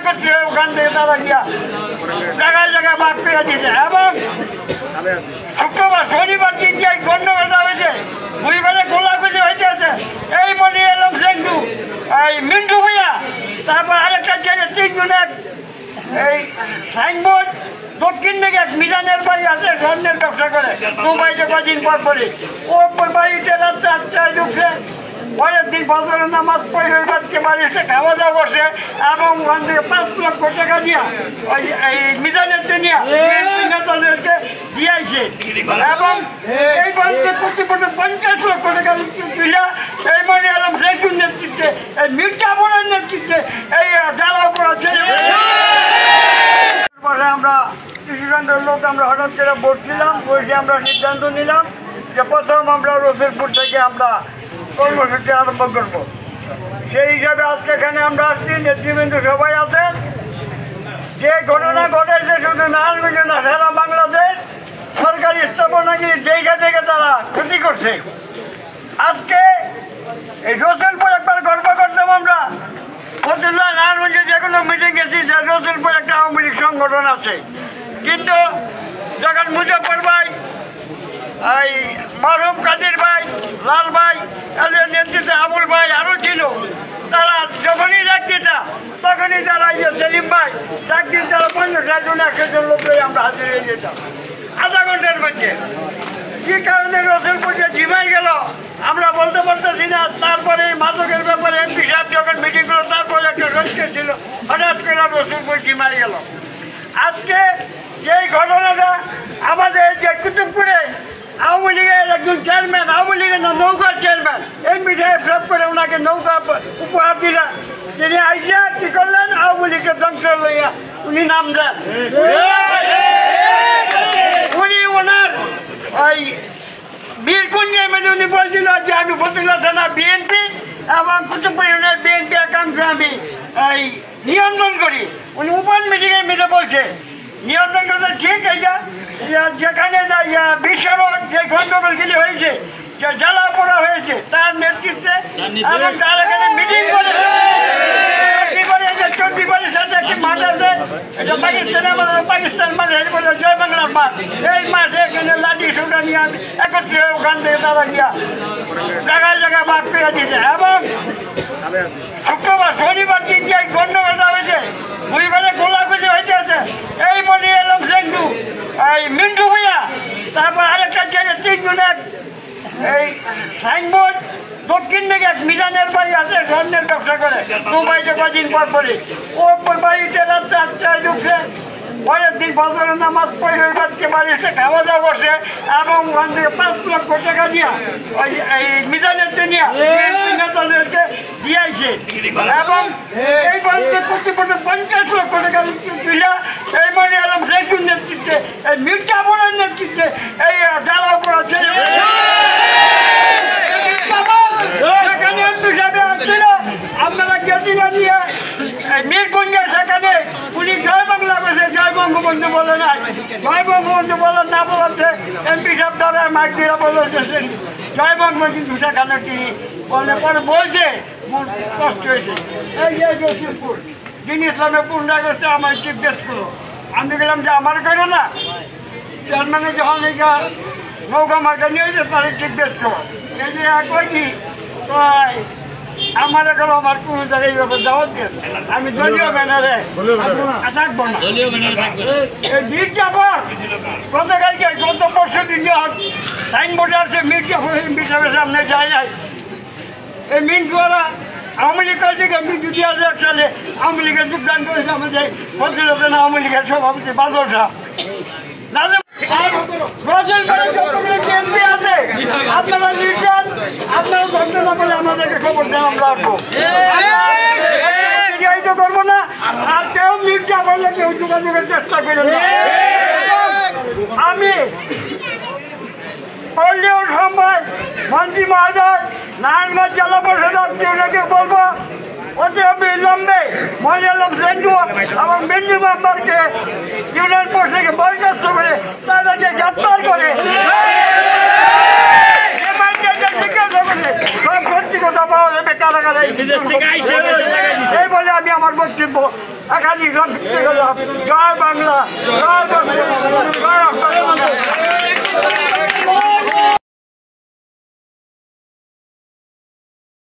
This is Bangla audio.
একত্রে ওখান থেকে তারা গিয়া জায়গায় জায়গায় ভাগ করে দিয়েছে। এবং শুক্রবার শনিবার দিনকে গন্ডগোলটা হয়েছে, বুড়িবারে গোলাগুলি হয়েছে। এই মনে এলাম সেন্টু, এই মিন্টু ভুইয়া, তারপর আরেকটা জায়গায় তিনজনের এই সাইনবোর্ড দক্ষিণ দিকে মিজানের বাড়ি আছে, স্বর্ণের ব্যবসা করে, দুবাইতে কদিন পর পরে ও বাড়িতে রাত্রে 8টায় ঢুকছে। পরের দিন ফজরের নামাজ পড়ে ওই বাচ্চা বাড়ি এসে খাওয়া দাওয়া করছে এবং ওখান থেকে 5 লক্ষ টাকা দিয়া ওই এই মিজানের নিয়ে নেতাদেরকে দিয়েছে। এবং এই বাড়িতে প্রতি 50 লক্ষ টাকা দিলা এই মনে এলাম সেন্টুর নেতৃত্বে, এই মির্জাপুরের নেতৃত্বে এই জ্বালা পড়াচ্ছে। আমরা কৃষিকান্তের লোক আমরা হঠাৎ করে বসছিলাম, বসে আমরা সিদ্ধান্ত নিলাম যে প্রথম আমরা রসুলপুর থেকে আমরা কর্মসূচি আরম্ভ করবো। সেই হিসাবে আজকে এখানে আমরা আসছি, নেতৃবৃন্দ সবাই আছেন। যে ঘটনা ঘটেছে শুধু নারায়ণগঞ্জ না, সারা বাংলাদেশ সরকারি স্থাপনাকে জায়গা থেকে তারা ক্ষতি করছে। আজকে এই রসুলপুর একবার গর্ব করতাম আমরা, ফতুল্লাহ নারায়ণগঞ্জে যে কোনো মিটিং গেছি যে রসুলপুর একটা আওয়ামী লীগ সংগঠন আছে। কিন্তু যখন মুজফর ভাই, এই মারুফ কাদির ভাই, লাল ভাই, এদের নেতৃত্বে আবুল ভাই আরও ছিল, তারা যখনই ডাক দিতাম তখনই তারা সেলিম ভাই ডাক দিন, তারা 50-60 জন 100 জন লোক আমরা হাজির হয়ে যেতাম আধা ঘন্টার মধ্যে। কি কারণে রসুলপুরকে ঝিমাই গেল আমরা বলতে পারতেছি না। তারপরে মাদকের ব্যাপারে এমপি সাহেব যখন মিটিং করলো, তারপরে একটা রক্ষে ছিল, হঠাৎ করে রসুলপুর ঝিমাই গেল। আজকে যেই ঘটনাটা আমাদের যে কুতুবপুরে আওয়ামী লীগের একজন চেয়ারম্যান, আওয়ামী লীগের নৌকার চেয়ারম্যান এমপি সাহেব সব করে ওনাকে নৌকা উপহার দিলেন। তিনি আইসা কি করলেন, আওয়ামী লীগের ধ্বংস লইয়া উনি নাম দেন। উনি ওনার ওই বীরকুঞ্জে মেনে উনি বলছিল যে আমি ফতুল্লাহ থানা বিএনপি এবং কুতুবপুর ইউনিয়নের বিএনপি একাংশ আমি এই নিয়ন্ত্রণ করি। উনি ওপেন মিটিংয়ে মেনে বলছে নিয়ন্ত্রণ করতে ঠিক। এটা যেখানে বিশ্বরোড যে গন্ডগোলগুলি হয়েছে, যে জ্বালা পোড়া হয়েছে, তার নেতৃত্বে এবং তার এখানে মিটিং করে চণ্ডীগড়ের সাথে একটি মাঠ আছে, এটা পাকিস্তান মাঠে বলে জয় বাংলার মাঠ। এই মাঠে এখানে লাঠি সোটা নিয়ে একত্রে ওখান থেকে তারা গিয়া জায়গায় জায়গায় ভাগ করে দিয়েছে। এবং শুক্রবার শনিবার দিনকে গন্ডগোলটা হয়েছে, বুড়িবারে গোলাগুলি হয়েছে। এই মনে এলাম সেন্টু, এই মিন্টু ভুইয়া, তারপর আরেকটা জায়গায় তিনজনের এই সাইনবোর্ড দক্ষিণ দিকে মিজানের বাড়ি আছে, স্বর্ণের ব্যবসা করে, দুবাইতে কদিন পর পরে ও বাড়িতে রাত্রে 8টায় ঢুকছে। পরের দিন ফজরের নামাজ পড়ে ওই বাচ্চা বাড়ি এসে খাওয়া দাওয়া করছে এবং ওখান থেকে 5 লক্ষ টাকা দিয়া ওই এই মিজানের নিয়ে নেতাদেরকে দিয়েছে। এবং এই বাড়িতে প্রতি 50 লক্ষ টাকা দিলা এই মনে এলাম সেন্টুর নেতৃত্বে, এই মির্জাপুরের নেতৃত্বে এই জ্বালা পড়াচ্ছে। আপনারা গেছিলেন নিয়ে মিরকুঞ্জের সেখানে উনি জয় বাংলা করেছে, জয় বঙ্গবন্ধু বলে নাই। জয় বঙ্গবন্ধু বলেন না বলছে এমপি সাহেব দ্বারা মাইক দিয়ে বলেছেন জয় বঙ্গবন্ধু, কিন্তু সেখানে তিনি বলে পরে বলছে কষ্ট হয়েছে। এই যে রসুলপুর যিনি ইসলামে পূর্ণ করছে আমার জিজ্ঞেস করো, আমি গেলাম যে আমার করো না, চেয়ারম্যানে যখন এই নৌকা মার্কা নিয়েছে তাদের জিজ্ঞেস করো। এই যে কই কি আমার এখন আমার কোনো জায়গায় দাওয়াত দিয়ে আমি দলীয় ব্যানারে থাকবো না। মির্জাপুর গতকালকে গত পরশু দিন সাইনবোর্ডে আছে মির্জাপুর এমপি সাহেবের সামনে যায় নাই। এই মিন্টুয়ারা আওয়ামী লীগ থেকে মিন্টু দিয়ে এক সালে আওয়ামী লীগের যোগদান করেছে আমাদের ফজলুদ্দিন আওয়ামী লীগের সভাপতি বাদল সাহেব। আপনারা লিখেন, আপনারা ধরতে না বলে আমাদেরকে খবর দেন, আমরা আসবো করবো না। আর কেউ মির্জা বললে কেউ যোগাযোগের চেষ্টা করেন না। আমি পল্লীয় সময় মন্ত্রী মহোদয় নারায়ণগঞ্জ জেলা পরিষদের বলবো অতি অবিলম্বে মহিলা সেন্টু এবং বিন্দু মেম্বারকে ইউনিয়ন পরিষদকে বরখাস্ত করে তাদেরকে গ্রেপ্তার করে সব ভর্তি দফা হলে কারাগারে এই বলে আমি আমার বক্তব্য এখানে জয় বাংলা জয় বাংলা।